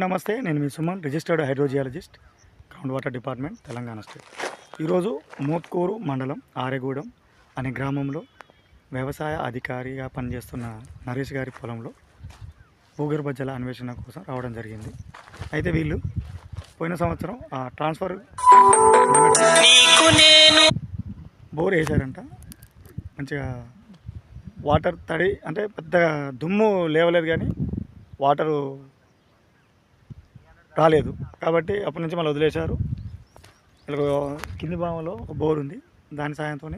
నమస్తే, నేను మీ Suman, registered hydrogeologist, ground water department, Telangana state. ఈరోజు మోత్కూరు మండలం ఆరెగూడెం అనే గ్రామంలో వ్యవసాయ అధికారిగా పనిచేస్తున్న నరేష్ గారి పొలంలో భూగర్భ జల అన్వేషణ కోసం రావడం జరిగింది. అయితే వీళ్ళు పోయిన సంవత్సరం ట్రాన్స్ఫర్ బోర్ వేశారంట. మంచిగా వాటర్ తడి అంటే పెద్దగా దుమ్ము లేవలేదు, కానీ వాటరు రాలేదు. కాబట్టి అప్పటి నుంచి మళ్ళీ వదిలేశారు. కింది భాగంలో ఒక బోర్ ఉంది, దాని సాయంతో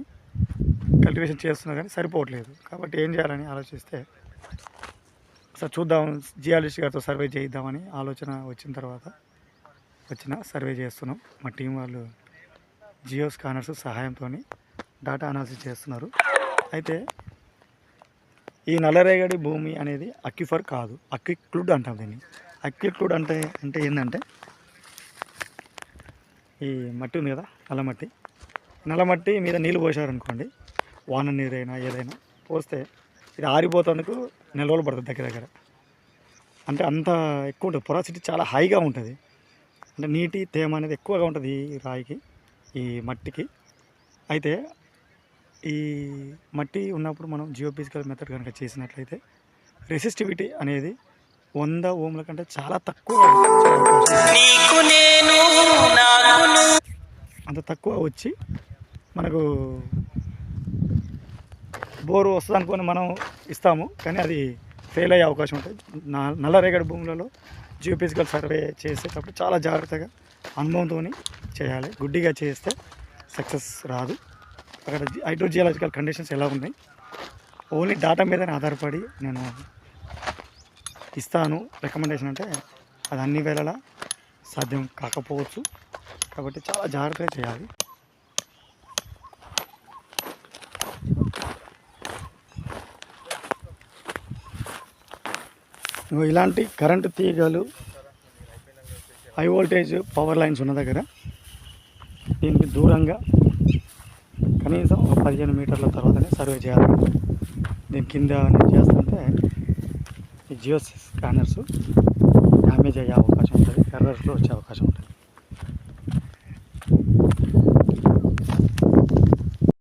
కల్టివేషన్ చేస్తున్నారు, కానీ సరిపోవట్లేదు. కాబట్టి ఏం చేయాలని ఆలోచిస్తే ఒకసారి చూద్దాం, జియాలజిస్ట్ గారితో సర్వే చేయిద్దామని ఆలోచన వచ్చిన సర్వే చేస్తున్నాం. మా టీం వాళ్ళు జియో స్కానర్స్ సహాయంతో డాటా అనాలిసిస్ చేస్తున్నారు. అయితే ఈ నల్లరేగడి భూమి అనేది అక్విఫర్ కాదు, అక్విక్లూడ్ అంటాం దీన్ని. అక్విక్లూడ్ అంటే ఏంటంటే ఈ మట్టి ఉంది కదా, నల్లమట్టి మీద నీళ్ళు పోసారనుకోండి, వాన నీరైనా ఏదైనా పోస్తే ఇది ఆరిపోతానికి నెల రోజులు పడుతుంది దగ్గర. అంటే అంత ఎక్కువ ఉంటుంది, పొరాసిటీ చాలా హైగా ఉంటుంది. అంటే నీటి తేమ అనేది ఎక్కువగా ఉంటుంది ఈ రాయికి, ఈ మట్టికి. అయితే ఈ మట్టి ఉన్నప్పుడు మనం జియోఫిజికల్ మెథడ్ కనుక చేసినట్లయితే రెసిస్టివిటీ అనేది 100 ఓంల కంటే చాలా తక్కువ, అంత తక్కువ వచ్చి మనకు బోరు వస్తుంది అనుకొని మనం ఇస్తాము, కానీ అది ఫెయిల్ అయ్యే అవకాశం ఉంటుంది. నల్లరేగడి భూములలో జియోఫిజికల్ సర్వే చేసేటప్పుడు చాలా జాగ్రత్తగా అనుభవంతో చేయాలి. గుడ్డిగా చేస్తే సక్సెస్ రాదు. అక్కడ హైడ్రోజియాలజికల్ కండిషన్స్ ఎలా ఉన్నాయి, ఓన్లీ డాటా మీదనే ఆధారపడి నేను ఇస్తాను రికమెండేషన్. అంటే అది అన్ని వేళలా సాధ్యం కాకపోవచ్చు, కాబట్టి చాలా జాగ్రత్తగా చేయాలి. ఇలాంటి కరెంటు తీగలు, హై వోల్టేజ్ పవర్ లైన్స్ ఉన్న దగ్గర దీనికి దూరంగా కనీసం ఒక 15 మీటర్ల తర్వాతనే సర్వే చేయాలి. దీని కింద చేస్తుంటే ఈ జియో స్కానర్స్ డ్యామేజ్ అయ్యే అవకాశం ఉంటుంది, ఎర్రర్స్లో వచ్చే అవకాశం ఉంటుంది.